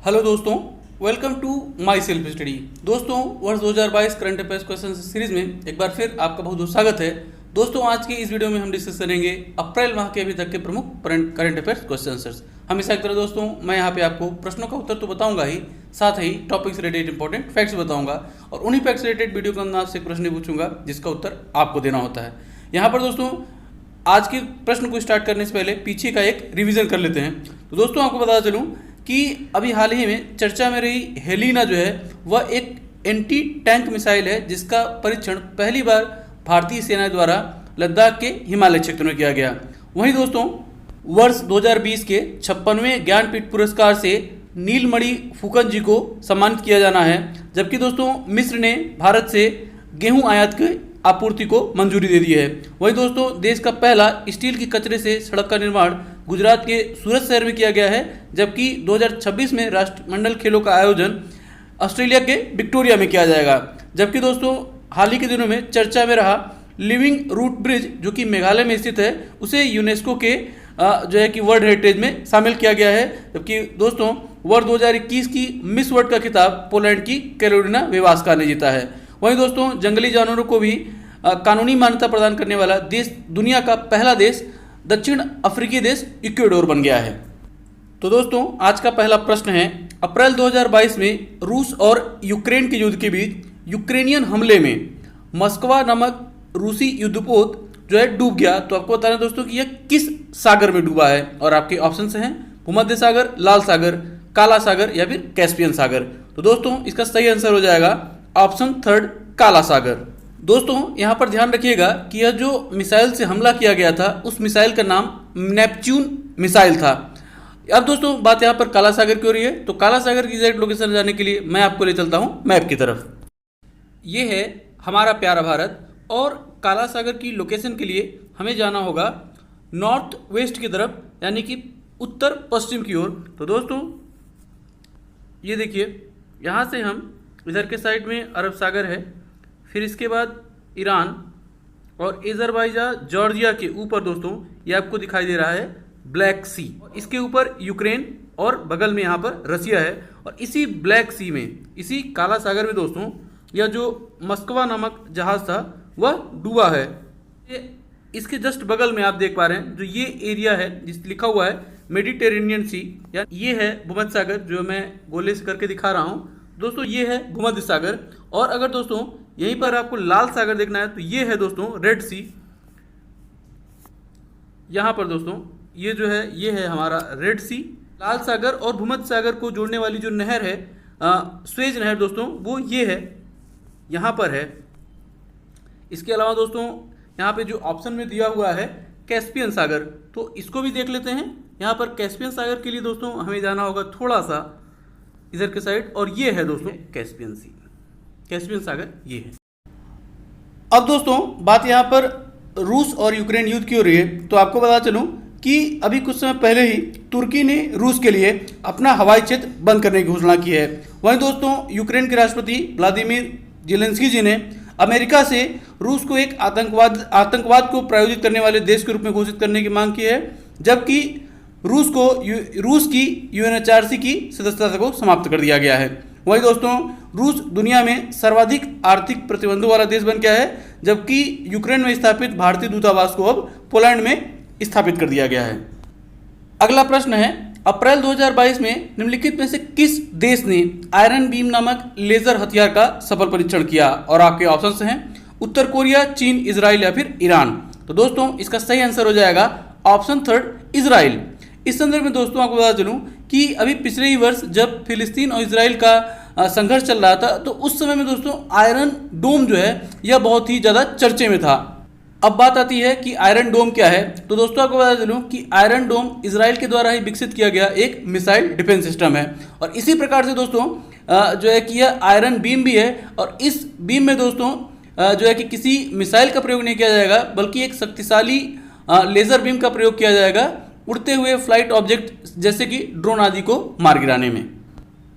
Hello दोस्तों, welcome to my self study. दोस्तों, वर्ष 2022 करंट अफेयर्स क्वेश्चन सीरीज में एक बार फिर आपका बहुत बहुत स्वागत है। दोस्तों, आज के इस वीडियो में हम डिस्कस करेंगे अप्रैल माह के अभी तक के प्रमुख करंट अफेयर्स क्वेश्चन आंसर्स। हमेशा की तरह दोस्तों, मैं यहाँ पे आपको प्रश्नों का उत्तर तो बताऊंगा ही, साथ ही टॉपिक से रिलेटेड इंपॉर्टेंट फैक्ट्स बताऊंगा और उन्हीं फैक्ट्स रिलेटेड वीडियो के अंदर आपसे एक प्रश्न पूछूंगा जिसका उत्तर आपको देना होता है। यहाँ पर दोस्तों, आज के प्रश्न को स्टार्ट करने से पहले पीछे का एक रिवीजन कर लेते हैं। तो दोस्तों, आपको बता चलूं कि अभी हाल ही में चर्चा में रही हेलिना जो है वह एक एंटी टैंक मिसाइल है जिसका परीक्षण पहली बार भारतीय सेना द्वारा लद्दाख के हिमालय क्षेत्र में किया गया। वहीं दोस्तों, वर्ष 2020 के 56वें ज्ञानपीठ पुरस्कार से नीलमणि फुकन जी को सम्मानित किया जाना है, जबकि दोस्तों मिस्र ने भारत से गेहूं आयात की आपूर्ति को मंजूरी दे दी है। वहीं दोस्तों, देश का पहला स्टील के कचरे से सड़क का निर्माण गुजरात के सूरत शहर में किया गया है, जबकि 2026 में राष्ट्रमंडल खेलों का आयोजन ऑस्ट्रेलिया के विक्टोरिया में किया जाएगा। जबकि दोस्तों, हाल ही के दिनों में चर्चा में रहा लिविंग रूट ब्रिज जो कि मेघालय में स्थित है, उसे यूनेस्को के जो है कि वर्ल्ड हेरिटेज में शामिल किया गया है। जबकि दोस्तों, वर्ष 2021 की मिस वर्ल्ड का खिताब पोलैंड की कैरोलिना वेवास्का ने जीता है। वहीं दोस्तों, जंगली जानवरों को भी कानूनी मान्यता प्रदान करने वाला देश, दुनिया का पहला देश दक्षिण अफ्रीकी देश इक्वाडोर बन गया है। तो दोस्तों, आज का पहला प्रश्न है, अप्रैल 2022 में रूस और यूक्रेन के युद्ध के बीच यूक्रेनियन हमले में मस्कवा नामक रूसी युद्धपोत जो है डूब गया। तो आपको बताना दोस्तों कि यह किस सागर में डूबा है, और आपके ऑप्शन हैं भूमध्य सागर, लाल सागर, काला सागर या फिर कैस्पियन सागर। तो दोस्तों, इसका सही आंसर हो जाएगा ऑप्शन थर्ड, काला सागर। दोस्तों, यहाँ पर ध्यान रखिएगा कि यह जो मिसाइल से हमला किया गया था उस मिसाइल का नाम नेपच्यून मिसाइल था। अब दोस्तों, बात यहाँ पर काला सागर की हो रही है, तो काला सागर की एग्जैक्ट लोकेशन जाने के लिए मैं आपको ले चलता हूँ मैप की तरफ। ये है हमारा प्यारा भारत, और काला सागर की लोकेशन के लिए हमें जाना होगा नॉर्थ वेस्ट की तरफ, यानी कि उत्तर पश्चिम की ओर। तो दोस्तों, ये देखिए, यहाँ से हम इधर के साइड में अरब सागर है, फिर इसके बाद ईरान और अज़रबैजान जॉर्जिया के ऊपर दोस्तों ये आपको दिखाई दे रहा है ब्लैक सी, इसके ऊपर यूक्रेन और बगल में यहाँ पर रसिया है। और इसी ब्लैक सी में, इसी काला सागर में दोस्तों, यह जो मस्कवा नामक जहाज था वह डूबा है। इसके जस्ट बगल में आप देख पा रहे हैं जो ये एरिया है जिस लिखा हुआ है मेडिटेरेनियन सी, या ये है भूमध्य सागर जो मैं गोले से करके दिखा रहा हूँ दोस्तों, ये है भूमध्य सागर। और अगर दोस्तों यहीं पर आपको लाल सागर देखना है तो ये है दोस्तों रेड सी। यहाँ पर दोस्तों ये जो है ये है हमारा रेड सी। लाल सागर और भूमध्य सागर को जोड़ने वाली जो नहर है स्वेज नहर दोस्तों, वो ये है, यहाँ पर है। इसके अलावा दोस्तों यहाँ पे जो ऑप्शन में दिया हुआ है कैस्पियन सागर, तो इसको भी देख लेते हैं। यहाँ पर कैस्पियन सागर के लिए दोस्तों हमें जाना होगा थोड़ा सा इधर के साइड, और ये है दोस्तों कैस्पियन सी, कैस्पियन सागर ये है। अब दोस्तों, बात यहाँ पर रूस और यूक्रेन युद्ध की हो रही है, तो आपको बता चलूं कि अभी कुछ समय पहले ही तुर्की ने रूस के लिए अपना हवाई क्षेत्र बंद करने की घोषणा की है। वहीं दोस्तों, यूक्रेन के राष्ट्रपति व्लादिमीर जेलेंस्की जी ने अमेरिका से रूस को एक आतंकवाद को प्रायोजित करने वाले देश के रूप में घोषित करने की मांग की है, जबकि रूस की यूएनएचआरसी की सदस्यता को समाप्त कर दिया गया है। वहीं दोस्तों, रूस दुनिया में सर्वाधिक आर्थिक प्रतिबंधों वाला देश बन गया है, जबकि यूक्रेन में स्थापित भारतीय दूतावास को अब पोलैंड में स्थापित कर दिया गया है। अगला प्रश्न है, अप्रैल 2022 में निम्नलिखित में से किस देश ने आयरन बीम नामक लेजर हथियार का सफल परीक्षण किया? और आपके ऑप्शंस हैं उत्तर कोरिया, चीन, इजराइल या फिर ईरान। तो दोस्तों, इसका सही आंसर हो जाएगा ऑप्शन थर्ड, इजराइल। इस संदर्भ में दोस्तों आपको बता चलूं कि अभी पिछले ही वर्ष जब फिलिस्तीन और इजराइल का संघर्ष चल रहा था, तो उस समय में दोस्तों आयरन डोम जो है यह बहुत ही ज़्यादा चर्चे में था। अब बात आती है कि आयरन डोम क्या है। तो दोस्तों आपको बता चलूं कि आयरन डोम इजराइल के द्वारा ही विकसित किया गया एक मिसाइल डिफेंस सिस्टम है, और इसी प्रकार से दोस्तों जो है कि यह आयरन बीम भी है। और इस बीम में दोस्तों जो है कि किसी मिसाइल का प्रयोग नहीं किया जाएगा, बल्कि एक शक्तिशाली लेजर बीम का प्रयोग किया जाएगा उड़ते हुए फ्लाइट ऑब्जेक्ट जैसे कि ड्रोन आदि को मार गिराने में।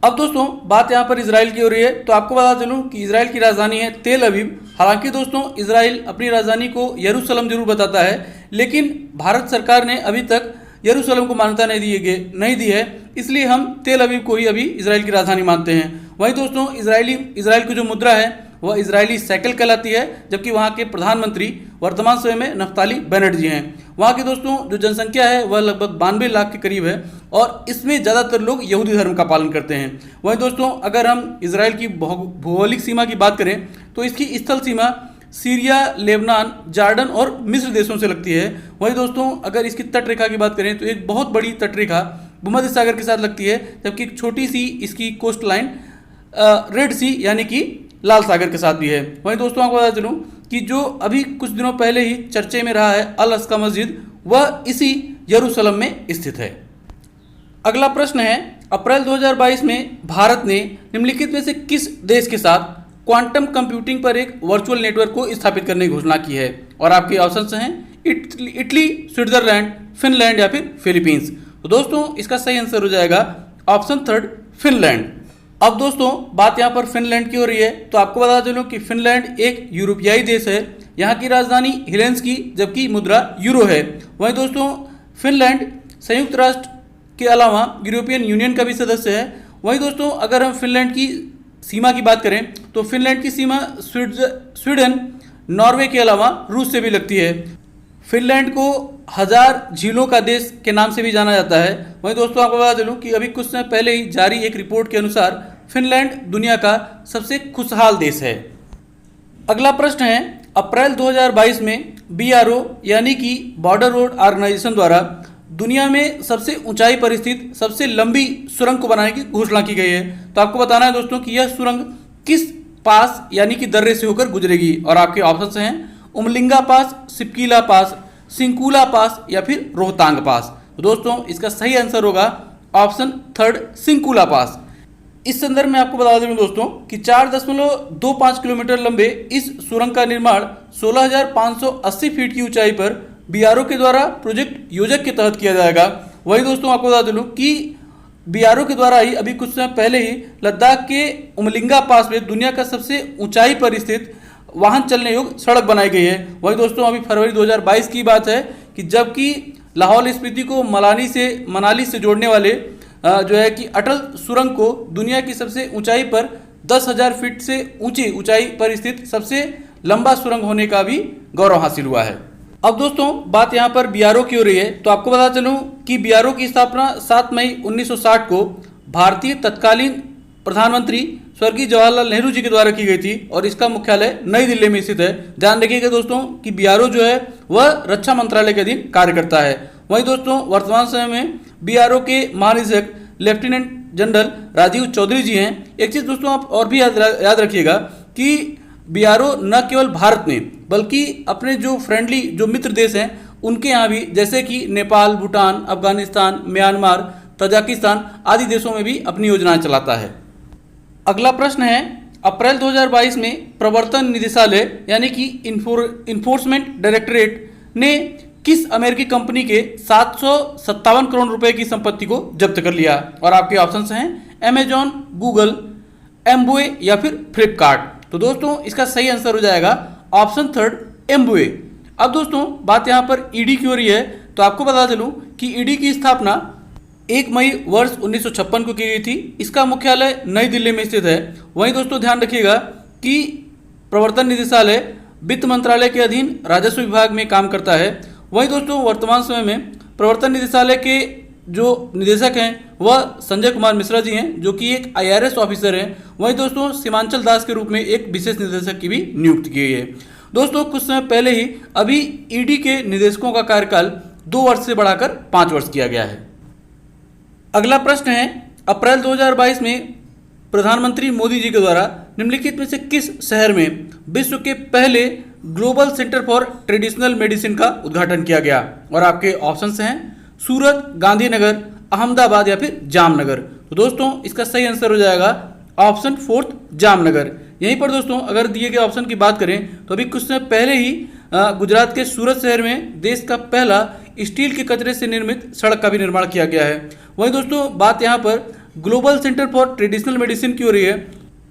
अब दोस्तों, बात यहाँ पर इजराइल की हो रही है, तो आपको बता चलूं कि इजराइल की राजधानी है तेल अवीव। हालांकि दोस्तों, इजराइल अपनी राजधानी को यरूशलेम जरूर बताता है, लेकिन भारत सरकार ने अभी तक यरूशलेम को मान्यता नहीं दी है, इसलिए हम तेल अवीव को ही अभी इजराइल की राजधानी मानते हैं। वहीं दोस्तों इजराइल की जो मुद्रा है वह इजरायली शेकेल कहलाती है, जबकि वहाँ के प्रधानमंत्री वर्तमान समय में नफ्ताली बेनेट जी हैं। वहाँ की दोस्तों जो जनसंख्या है वह लगभग 92 लाख के करीब है और इसमें ज़्यादातर लोग यहूदी धर्म का पालन करते हैं। वहीं दोस्तों अगर हम इजराइल की भौगोलिक सीमा की बात करें तो इसकी स्थल सीमा सीरिया, लेबनान, जॉर्डन और मिस्र देशों से लगती है। वहीं दोस्तों अगर इसकी तटरेखा की बात करें तो एक बहुत बड़ी तटरेखा भूमध्य सागर के साथ लगती है, जबकि एक छोटी सी इसकी कोस्ट लाइन रेड सी यानी कि लाल सागर के साथ भी है। वहीं दोस्तों आपको बता चलूं कि जो अभी कुछ दिनों पहले ही चर्चे में रहा है अल अक्सा मस्जिद, वह इसी यरूशलेम में स्थित है। अगला प्रश्न है, अप्रैल 2022 में भारत ने निम्नलिखित में से किस देश के साथ क्वांटम कंप्यूटिंग पर एक वर्चुअल नेटवर्क को स्थापित करने की घोषणा की है? और आपके ऑप्शंस हैं इटली, स्विट्जरलैंड, फिनलैंड या फिर फिलीपींस। तो दोस्तों इसका सही आंसर हो जाएगा ऑप्शन थर्ड, फिनलैंड। अब दोस्तों बात यहाँ पर फिनलैंड की हो रही है, तो आपको बता चलूं कि फिनलैंड एक यूरोपियाई देश है। यहाँ की राजधानी हेलेंसिकी, जबकि मुद्रा यूरो है। वहीं दोस्तों फिनलैंड संयुक्त राष्ट्र के अलावा यूरोपियन यूनियन का भी सदस्य है। वहीं दोस्तों अगर हम फिनलैंड की सीमा की बात करें तो फिनलैंड की सीमा स्वीडन, नॉर्वे के अलावा रूस से भी लगती है। फिनलैंड को 1000 झीलों का देश के नाम से भी जाना जाता है। वहीं दोस्तों आपको बता दूं कि अभी कुछ समय पहले ही जारी एक रिपोर्ट के अनुसार फिनलैंड दुनिया का सबसे खुशहाल देश है। अगला प्रश्न है, अप्रैल 2022 में BRO यानी कि बॉर्डर रोड ऑर्गेनाइजेशन द्वारा दुनिया में सबसे ऊंचाई पर स्थित सबसे लंबी सुरंग को बनाने की घोषणा की गई है। तो आपको बताना है दोस्तों कि यह सुरंग किस पास यानी कि दर्रे से होकर गुजरेगी। और आपके ऑप्शन हैं उमलिंगा पास, सिपकीला पास, सिंकुला पास या फिर रोहतांग पास। तो दोस्तों इसका सही आंसर होगा ऑप्शन थर्ड, सिंकुला पास। इस संदर्भ में आपको बता दें दोस्तों कि 4.25 किलोमीटर लंबे इस सुरंग का निर्माण 16,580 फीट की ऊंचाई पर BRO के द्वारा प्रोजेक्ट योजक के तहत किया जाएगा। वही दोस्तों आपको बता दूं कि BRO के द्वारा ही अभी कुछ समय पहले ही लद्दाख के उमलिंगा पास में दुनिया का सबसे ऊंचाई पर स्थित वाहन चलने योग्य सड़क बनाई गई है। वही दोस्तों अभी फरवरी 2022 की बात है कि जबकि लाहौल स्पीति को मनाली से जोड़ने वाले जो है कि अटल सुरंग को दुनिया की सबसे ऊंचाई पर 10,000 फीट से ऊंची ऊंचाई पर स्थित सबसे लंबा सुरंग होने का भी गौरव हासिल हुआ है। अब दोस्तों बात यहाँ पर BRO की हो रही है, तो आपको बता चलूं कि BRO की स्थापना 7 मई 1960 को भारतीय तत्कालीन प्रधानमंत्री स्वर्गीय जवाहरलाल नेहरू जी के द्वारा की गई थी और इसका मुख्यालय नई दिल्ली में स्थित है। ध्यान रखिएगा दोस्तों कि BRO जो है वह रक्षा मंत्रालय के अधीन कार्य करता है। वहीं दोस्तों वर्तमान समय में BRO के महानिदेशक लेफ्टिनेंट जनरल राजीव चौधरी जी हैं। एक चीज़ दोस्तों आप और भी याद रखिएगा कि BRO न केवल भारत में बल्कि अपने जो फ्रेंडली जो मित्र देश हैं उनके यहाँ भी, जैसे कि नेपाल, भूटान, अफगानिस्तान, म्यांमार, तजाकिस्तान आदि देशों में भी अपनी योजनाएं चलाता है। अगला प्रश्न है, अप्रैल 2022 में प्रवर्तन निदेशालय यानी कि इन्फोर्समेंट डायरेक्टरेट ने किस अमेरिकी कंपनी के 757 करोड़ रुपए की संपत्ति को जब्त कर लिया? और आपके ऑप्शंस हैं अमेजॉन, गूगल, एम्बुए या फिर फ्लिपकार्ट। तो दोस्तों इसका सही आंसर हो जाएगा ऑप्शन थर्ड, एम्बुए। अब दोस्तों बात यहाँ पर ईडी की हो रही है, तो आपको बता चलूं कि ईडी की स्थापना 1 मई वर्ष 1956 को की गई थी। इसका मुख्यालय नई दिल्ली में स्थित है। वहीं दोस्तों ध्यान रखिएगा कि प्रवर्तन निदेशालय वित्त मंत्रालय के अधीन राजस्व विभाग में काम करता है। वहीं दोस्तों वर्तमान समय में प्रवर्तन निदेशालय के जो निदेशक हैं वह संजय कुमार मिश्रा जी हैं, जो कि एक IRS ऑफिसर हैं। वहीं दोस्तों सीमांचल दास के रूप में एक विशेष निदेशक की भी नियुक्ति की गई है। दोस्तों कुछ समय पहले ही अभी ईडी के निदेशकों का कार्यकाल 2 वर्ष से बढ़ाकर 5 वर्ष किया गया है। अगला प्रश्न है, अप्रैल 2022 में प्रधानमंत्री मोदी जी के द्वारा निम्नलिखित में से किस शहर में विश्व के पहले global centre for traditional medicine का उद्घाटन किया गया? और आपके ऑप्शंस हैं सूरत, गांधीनगर, अहमदाबाद या फिर जामनगर। तो दोस्तों इसका सही आंसर हो जाएगा ऑप्शन फोर्थ, जामनगर। यहीं पर दोस्तों अगर दिए गए ऑप्शन की बात करें तो अभी कुछ समय पहले ही गुजरात के सूरत शहर में देश का पहला स्टील के कचरे से निर्मित सड़क का भी निर्माण किया गया है। वहीं दोस्तों बात यहाँ पर global centre for traditional medicine की हो रही है,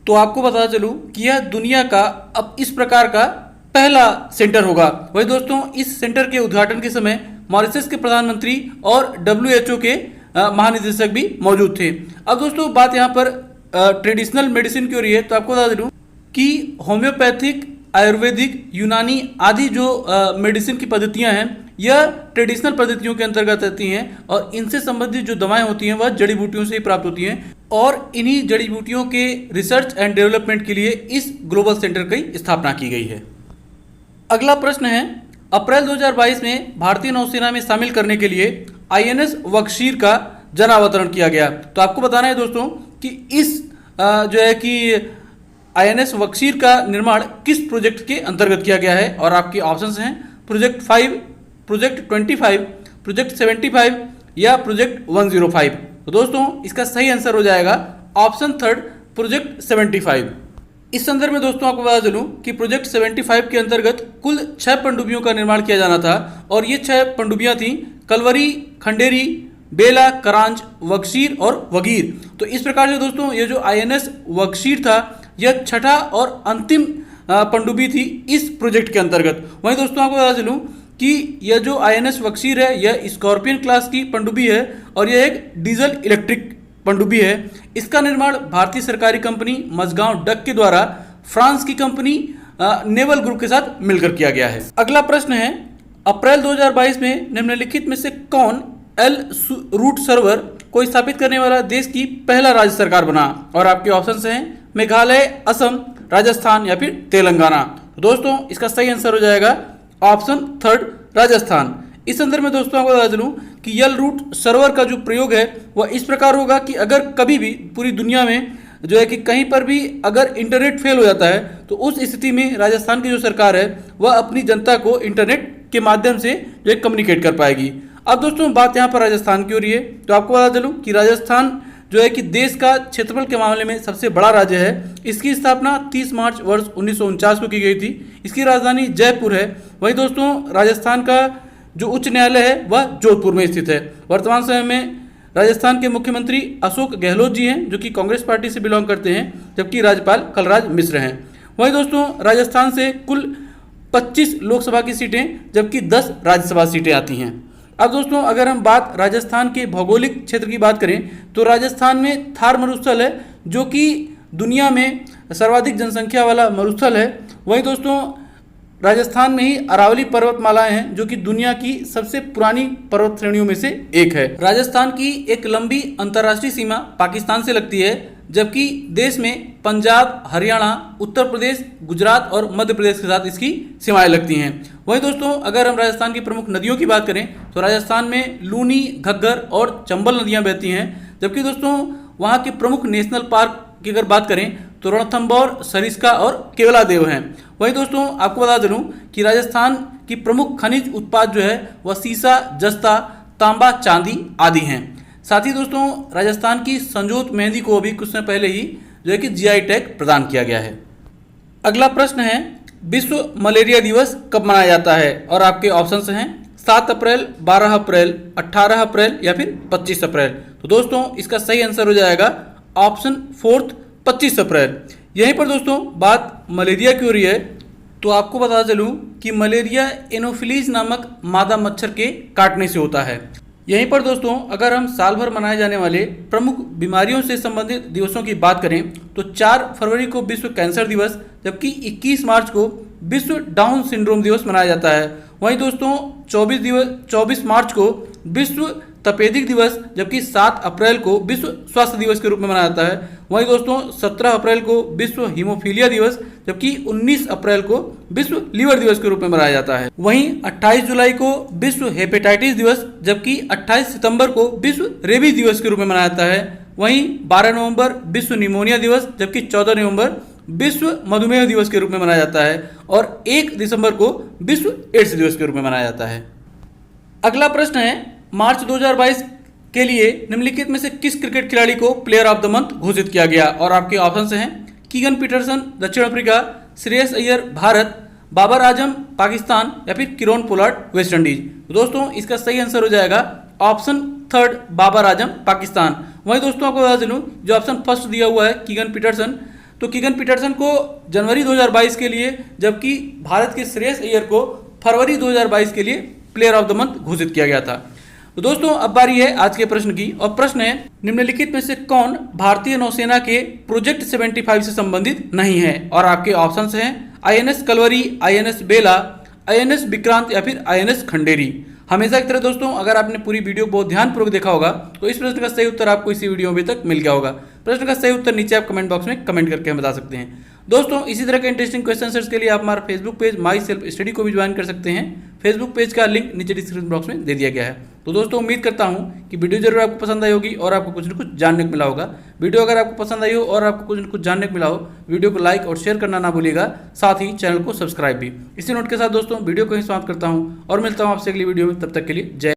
तो आपको बता चलूँ कि यह दुनिया का अब इस प्रकार का पहला सेंटर होगा। वहीं दोस्तों इस सेंटर के उद्घाटन के समय मॉरिशस के प्रधानमंत्री और WHO के महानिदेशक भी मौजूद थे। अब दोस्तों बात यहाँ पर ट्रेडिशनल मेडिसिन की हो रही है, तो आपको बता दूं कि होम्योपैथिक, आयुर्वेदिक, यूनानी आदि जो मेडिसिन की पद्धतियां हैं यह ट्रेडिशनल पद्धतियों के अंतर्गत आती हैं और इनसे संबंधित जो दवाएं होती हैं वह जड़ी बूटियों से ही प्राप्त होती हैं और इन्हीं जड़ी बूटियों के रिसर्च एंड डेवलपमेंट के लिए इस ग्लोबल सेंटर की स्थापना की गई है। अगला प्रश्न है, अप्रैल 2022 में भारतीय नौसेना में शामिल करने के लिए INS वक्शीर का जन अवतरण किया गया। तो आपको बताना है दोस्तों कि इस जो है कि INS वक्शीर का निर्माण किस प्रोजेक्ट के अंतर्गत किया गया है और आपके ऑप्शंस हैं प्रोजेक्ट 5, प्रोजेक्ट 25, प्रोजेक्ट 75 या प्रोजेक्ट 105। तो दोस्तों इसका सही आंसर हो जाएगा ऑप्शन थर्ड, प्रोजेक्ट 75। इस संदर्भ में दोस्तों आपको बता चलूं कि प्रोजेक्ट 75 के अंतर्गत कुल 6 पनडुब्बियों का निर्माण किया जाना था और ये 6 पनडुब्बियां थीं कलवरी, खंडेरी, बेला, करांज, वक्शीर और वगीर। तो इस प्रकार से दोस्तों ये जो INS वक्शीर था यह छठा और अंतिम पनडुब्बी थी इस प्रोजेक्ट के अंतर्गत। वहीं दोस्तों आपको बता चलूं कि यह जो INS वक्शीर है यह स्कॉर्पियन क्लास की पनडुब्बी है और यह एक डीजल इलेक्ट्रिक पनडुब्बी है। इसका निर्माण भारतीय सरकारी कंपनी मझगांव डक के द्वारा फ्रांस की कंपनी नेवल ग्रुप के साथ मिलकर किया गया है। अगला प्रश्न है, अप्रैल 2022 में निम्नलिखित में से कौन एल रूट सर्वर को स्थापित करने वाला देश की पहला राज्य सरकार बना? और आपके ऑप्शंस हैं मेघालय, असम, राजस्थान या फिर तेलंगाना। तो दोस्तों इसका सही आंसर हो जाएगा ऑप्शन थर्ड, राजस्थान। इस संदर्भ में दोस्तों आपको बता दूं कि यल रूट सर्वर का जो प्रयोग है वह इस प्रकार होगा कि अगर कभी भी पूरी दुनिया में जो है कि कहीं पर भी अगर इंटरनेट फेल हो जाता है तो उस स्थिति में राजस्थान की जो सरकार है वह अपनी जनता को इंटरनेट के माध्यम से जो है कम्युनिकेट कर पाएगी। अब दोस्तों बात यहाँ पर राजस्थान की हो रही है, तो आपको बता चलूँ कि राजस्थान जो है कि देश का क्षेत्रफल के मामले में सबसे बड़ा राज्य है। इसकी स्थापना 30 मार्च वर्ष 1949 को की गई थी। इसकी राजधानी जयपुर है। वहीं दोस्तों राजस्थान का जो उच्च न्यायालय है वह जोधपुर में स्थित है। वर्तमान समय में राजस्थान के मुख्यमंत्री अशोक गहलोत जी हैं जो कि कांग्रेस पार्टी से बिलोंग करते हैं, जबकि राज्यपाल कलराज मिश्र हैं। वहीं दोस्तों राजस्थान से कुल 25 लोकसभा की सीटें जबकि 10 राज्यसभा सीटें आती हैं। अब दोस्तों अगर हम बात राजस्थान के भौगोलिक क्षेत्र की बात करें तो राजस्थान में थार मरुस्थल है जो कि दुनिया में सर्वाधिक जनसंख्या वाला मरुस्थल है। वहीं दोस्तों राजस्थान में ही अरावली पर्वतमालाएं हैं जो कि दुनिया की सबसे पुरानी पर्वत श्रेणियों में से एक है। राजस्थान की एक लंबी अंतर्राष्ट्रीय सीमा पाकिस्तान से लगती है, जबकि देश में पंजाब, हरियाणा, उत्तर प्रदेश, गुजरात और मध्य प्रदेश के साथ इसकी सीमाएं लगती हैं। वहीं दोस्तों अगर हम राजस्थान की प्रमुख नदियों की बात करें तो राजस्थान में लूनी, घग्गर और चंबल नदियां बहती हैं, जबकि दोस्तों वहाँ के प्रमुख नेशनल पार्क की अगर बात करें तो रणथंभौर, सरिस्का और केवलादेव हैं। वहीं दोस्तों आपको बता दूं कि राजस्थान की प्रमुख खनिज उत्पाद जो है वह सीसा, जस्ता, तांबा, चांदी आदि हैं। साथ ही दोस्तों राजस्थान की संजोत मेहंदी को अभी कुछ समय पहले ही जो है कि GI टैग प्रदान किया गया है। अगला प्रश्न है, विश्व मलेरिया दिवस कब मनाया जाता है? और आपके ऑप्शंस हैं 7 अप्रैल, 12 अप्रैल, 18 अप्रैल या फिर 25 अप्रैल। तो दोस्तों इसका सही आंसर हो जाएगा ऑप्शन फोर्थ, 25 अप्रैल। यहीं पर दोस्तों बात मलेरिया की हो रही है, तो आपको बता चलूं कि मलेरिया एनोफिलीज नामक मादा मच्छर के काटने से होता है। यहीं पर दोस्तों अगर हम साल भर मनाए जाने वाले प्रमुख बीमारियों से संबंधित दिवसों की बात करें तो 4 फरवरी को विश्व कैंसर दिवस, जबकि 21 मार्च को विश्व डाउन सिंड्रोम दिवस मनाया जाता है। वहीं दोस्तों 24 मार्च को विश्व तपेदिक दिवस, जबकि 7 अप्रैल को विश्व स्वास्थ्य दिवस के रूप में मनाया जाता है। वहीं दोस्तों 17 अप्रैल को विश्व हीमोफीलिया दिवस, जबकि 19 अप्रैल को विश्व लीवर दिवस के रूप में मनाया जाता है। वहीं 28 जुलाई को विश्व हेपेटाइटिस दिवस, जबकि 28 सितंबर को विश्व रेबीज दिवस के रूप में मनाया जाता है। वहीं 12 नवंबर विश्व निमोनिया दिवस, जबकि 14 नवंबर विश्व मधुमेह दिवस के रूप में मनाया जाता है और 1 दिसंबर को विश्व एड्स दिवस के रूप में मनाया जाता है। अगला प्रश्न है, मार्च 2022 के लिए निम्नलिखित में से किस क्रिकेट खिलाड़ी को प्लेयर ऑफ द मंथ घोषित किया गया? और आपके ऑप्शंस हैं कीगन पीटरसन दक्षिण अफ्रीका, श्रेयस अय्यर भारत, बाबर आजम पाकिस्तान या फिर किरोन पोलार्ड वेस्ट इंडीज। तो दोस्तों इसका सही आंसर हो जाएगा ऑप्शन थर्ड, बाबर आजम पाकिस्तान। वहीं दोस्तों आपको बता दूं जो ऑप्शन फर्स्ट दिया हुआ है कीगन पीटरसन, तो कीगन पीटरसन को जनवरी 2022 के लिए, जबकि भारत के श्रेयस अय्यर को फरवरी 2022 के लिए प्लेयर ऑफ द मंथ घोषित किया गया था। तो दोस्तों अब बारी है आज के प्रश्न की, और प्रश्न है निम्नलिखित में से कौन भारतीय नौसेना के प्रोजेक्ट 75 से संबंधित नहीं है। और आपके ऑप्शंस हैं INS कलवरी, INS बेला, INS विक्रांत या फिर INS खंडेरी। हमेशा की तरह दोस्तों अगर आपने पूरी वीडियो बहुत ध्यानपूर्वक देखा होगा तो इस प्रश्न का सही उत्तर आपको इसी वीडियो में तक मिल गया होगा। प्रश्न का सही उत्तर नीचे आप कमेंट बॉक्स में कमेंट करके हमें बता सकते हैं। दोस्तों इसी तरह के इंटरेस्टिंग क्वेश्चन आंसर्स के लिए आप हमारा फेसबुक पेज माई सेल्फ स्टडी को भी ज्वाइन कर सकते हैं। फेसबुक पेज का लिंक नीचे डिस्क्रिप्शन बॉक्स में दे दिया गया है। तो दोस्तों उम्मीद करता हूं कि वीडियो जरूर आपको पसंद आई होगी और आपको कुछ न कुछ जानने को मिला होगा। वीडियो अगर आपको पसंद आई हो और आपको कुछ न कुछ जानने को मिला हो, वीडियो को लाइक और शेयर करना ना भूलिएगा, साथ ही चैनल को सब्सक्राइब भी। इसी नोट के साथ दोस्तों वीडियो को ही समाप्त करता हूं और मिलता हूं आपसे अगली वीडियो में। तब तक के लिए जय